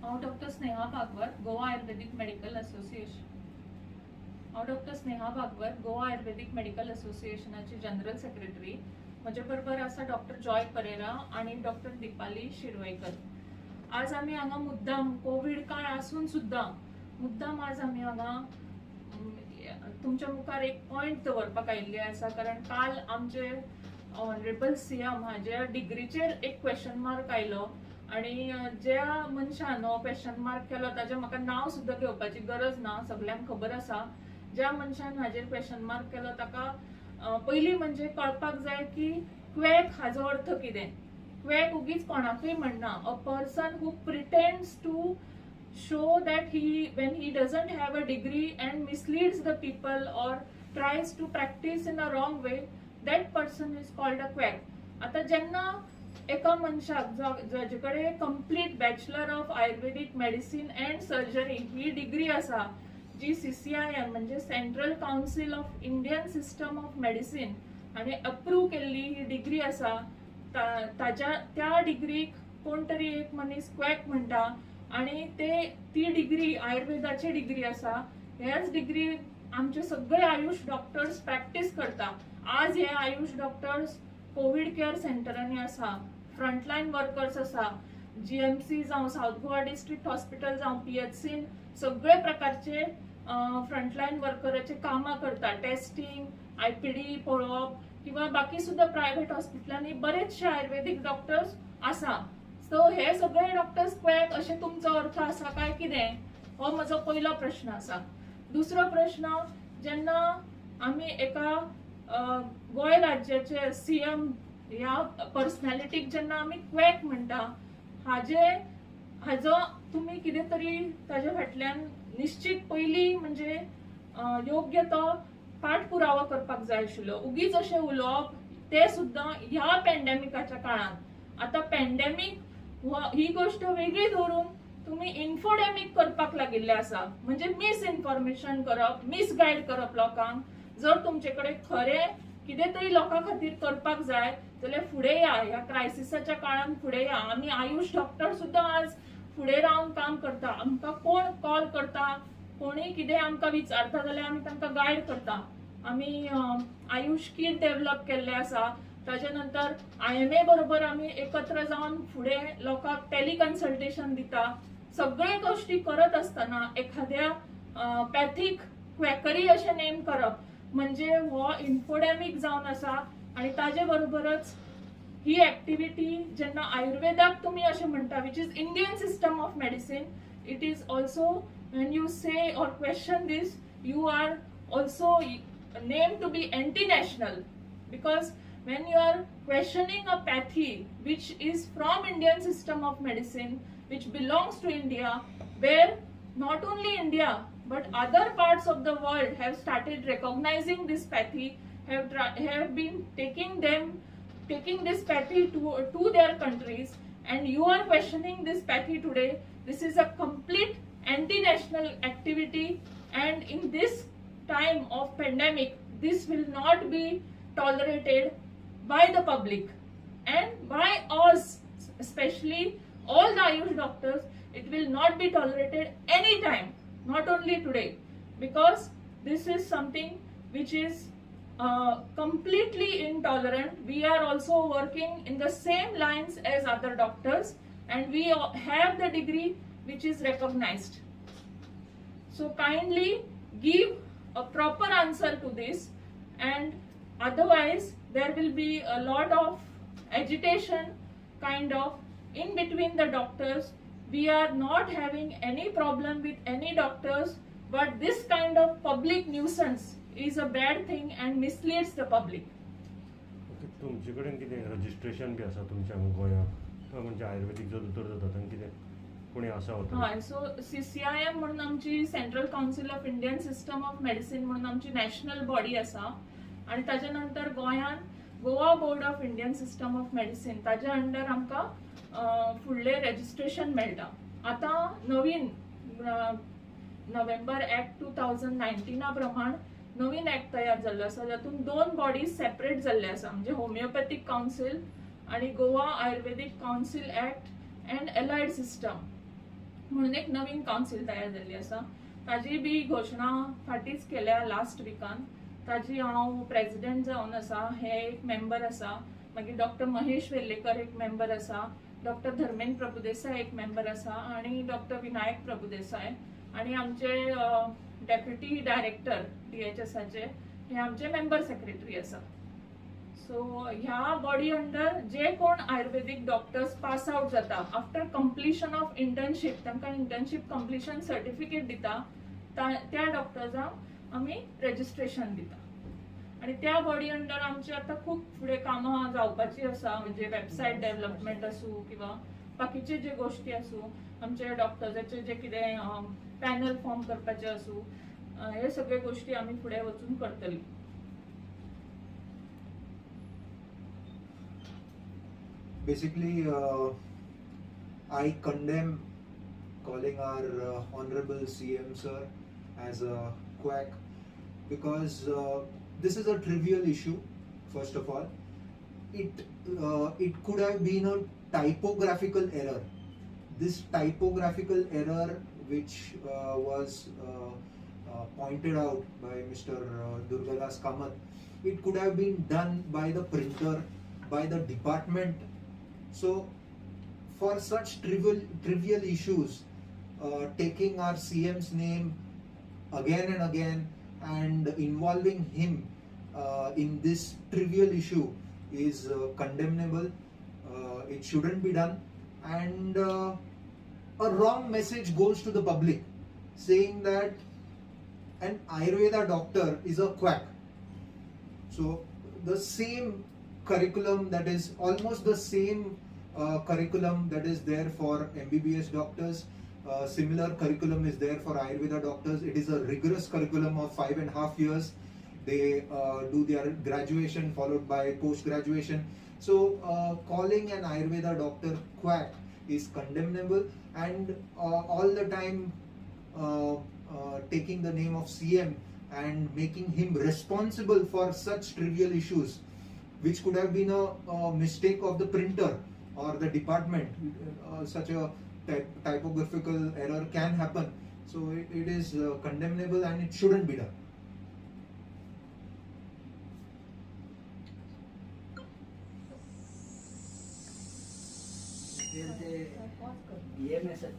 हांव डॉक्टर स्नेहा भागवत, गोवा आयुर्वेदिक medical association. हांव doctor Sneha Bhagwat, Goa आयुर्वेदिक medical असोसिएशनाची general secretary. म्हजे बरोबर आसा डॉक्टर जॉय परेरा आणि डॉक्टर दिपाली शिरवयकर. आज आमी हांगा मुद्दाम कोविड काळ आसून सुद्धा मुद्दाम आज आमी हांगा तुमच्या मुखार एक पॉइंट दवरपाक आयिल्ले आसा, कारण काल आमचे ऑनरेबल सीएम हाजे डिग्रीचेर एक क्वेश्चन मार्क आयलो आणि ज्या मनशान हो क्वेश्चन मार्क केलो ताजे म्हाका नांव सुद्दां घेवपाची गरज ना, सगळ्यांक खबर आसा. ज्या मनशान हाजेर क्वेश्चन मार्क केलो ताका पयलीं म्हणजे कळपाक जाय की क्वॅक हाजो अर्थ कितें. क्वॅक उगीच कोणाकूय म्हणना. A person who pretends to show that when he doesn't have a degree and misleads the people or tries to practice in a wrong way, that person is called a quack. आता जेन्ना एका मनशाक जाचे कडेन complete bachelor of Ayurvedic medicine and surgery he degree आसा, जी CCIM म्हणजे central council of Indian system of medicine आणि approve केल्ली ही डिग्री आसा, त्या डिग्रीक कोण तरी एक मनीस क्वॅक म्हणटा आणि ती डिग्री आयुर्वेदाची डिग्री आसा. ह्याच डिग्री आमचे सगळे आयुष डॉक्टर्स प्रॅक्टिस करता. आज हे आयुष डॉक्टर्स कोविड केअर सेंटरांनी आसा, फ्रंटलाईन वर्कर्स आसा, GMC जावं साऊथ गोवा डिस्ट्रिक्ट हॉस्पिटल जावं PHC सगळे प्रकारचे फ्रंटलाईन वर्कराचे कामां करता. टेस्टिंग, IPD पळोवप किंवा बाकी सुद्धा प्रायव्हेट हॉस्पिटलांनी बरेचशे आयुर्वेदिक डॉक्टर्स आसा. सो हे सगळे डॉक्टर्स क्वॅक अशें तुमचो अर्थ आसा काय कितें, हो म्हजो पयलो प्रश्न आसा. दुसरो प्रश्न, जेन्ना आमी एका गोंय राज्याचे CM ह्या पर्सनॅलिटीक जेन्ना आमी क्वॅक म्हणटा, हाजो तुमी कितें तरी ताजे फाटल्यान निश्चित पयलीं म्हणजे योग्य तो पाठपुरावो करपाक जाय आशिल्लो. उगीच अशें उलोवप ते सुद्दां ह्या पॅन्डेमिकाच्या काळांत. आता पॅन्डेमिक ही गोष्ट वेगळी धरून तुम्ही इन्फोडेमिक करपाक लागिल्ले आसा, म्हणजे मिस इन्फॉर्मेशन करप, मिसगायड करप लोकांक. जर तुमचे कडेन खरें कितें तरी लोकां खातीर करपाक जाय जाल्यार फुडें या, ह्या क्रायसिसाच्या काळांत फुडें या. आमी आयुष डॉक्टर सुद्दां आज फुडें रावन काम करता. आमकां कोण कॉल करता, कोणीय कितें आमकां विचारता जाल्यार आमी तांकां गायड करता. आमी आयुष किट डेव्हलप केल्ले आसा. ताजे नंतर IMA बरोबर आमी एकत्र जावन फुडें लोकांक टेलिकन्सल्टेशन दिता. सगळे गोष्टी करत असताना एखाद्या पॅथीक क्वॅकरी अशें नेम करप म्हणजे हो इन्फोडेमिक जावन आसा. आणि ताजे बरोबरच ही ऍक्टिव्हिटी जेन्ना आयुर्वेदाक तुम्ही अशें म्हणटा, which is Indian system of medicine, it is also when you say or question this, you are also named to be anti-national, because when you are questioning a pathy which is from Indian system of medicine, which belongs to India, where not only India but other parts of the world have started recognizing this pathy, have been taking this pathy to their countries, and you are questioning this pathy today. This is a complete anti-national activity, and in this time of pandemic this will not be tolerated by the public and by us, especially all the Ayush doctors. It will not be tolerated anytime, not only today, because this is something which is completely intolerant. We are also working in the same lines as other doctors, and we have the degree which is recognized. So kindly give a proper answer to this, and otherwise there will be a lot of agitation kind of in between the doctors. We are not having any problem with any doctors, but this kind of public nuisance is a bad thing and misleads the public. तुमचे कडेन कितें registration बी आसा तुमच्या गोंयांत, म्हणजे आयुर्वेदिक जो दोतोर जाता तांकां कितें कोणी आसा होता? हय, सो CCIM म्हणून आमची central council of Indian system of medicine म्हणून आमची नॅशनल बॉडी आसा. आणि ताजे नंतर गोंयान Goa board of Indian system of medicine, ताजे अंडर आमकां फुडले रजिस्ट्रेशन मेळटा. आतां नवीन नोव्हेंबर ऍक्ट 2019 प्रमाण नवीन ऍक्ट तयार जाल्लो आसा, जातून 2 बॉडीज सेपरेट जाल्ले आसा, म्हणजे होमिओपॅथीक काउन्सिल आणि Goa Ayurvedic council act and allied system. म्हणून एक नवीन कावन्सील तयार जाल्ली आसा. ताजी बी घोशणा फाटींच केल्या लास्ट विकान. ताजी हांव प्रेसिडेंट जावन आसा, हे एक मेंबर आसा, मागीर डॉक्टर महेश वेर्लेकर एक मेंबर आसा, डॉक्टर धर्मेंद्र प्रभुदेसाय एक मेंबर आसा आणि डॉक्टर विनायक प्रभुदेसाय आणि आमचे डेप्युटी डायरेक्टर DHSचे हे आमचे मेंबर सेक्रेटरी आसा. सो ह्या बॉडी अंडर जे कोण आयुर्वेदिक डॉक्टर्स पास आउट जाता आफ्टर कंप्लिशन ऑफ इंटर्नशीप, तांकां इंटर्नशीप कंप्लिशन सर्टिफिकेट दिता, त्या डॉक्टर्सांक आमी रजिस्ट्रेशन दिता. आणि त्या बॉडी अंडर आमची आता खूप फुडें कामां जावपाची आसा, म्हणजे वेबसायट डेव्हलपमेंट आसूं किंवा बाकीचे जे गोष्टी आसूं, आमचे डॉक्टर्साचे जे कितें पॅनल फॉर्म करपाचे आसूं, हे सगळे गोष्टी आमी फुडें वचून करतली. Basically, I condemn calling our honorable CM sir as a quack, because this is a trivial issue. First of all, it could have been a typographical error. This typographical error, which was pointed out by Mr. Durgadas Kamath, it could have been done by the printer, by the department. So for such trivial issues, taking our CM's name again and again and involving him in this trivial issue is condemnable. It shouldn't be done, and a wrong message goes to the public saying that an Ayurveda doctor is a quack. So the same curriculum, that is almost the same curriculum that is there for MBBS doctors, similar curriculum is there for Ayurveda doctors. It is a rigorous curriculum of 5.5 years. They do their graduation followed by post-graduation. So calling an Ayurveda doctor quack is condemnable, and all the time taking the name of CM and making him responsible for such trivial issues, which could have been a mistake of the printer or the department. Such a typographical error can happen. So it is condemnable and it shouldn't be done. ये message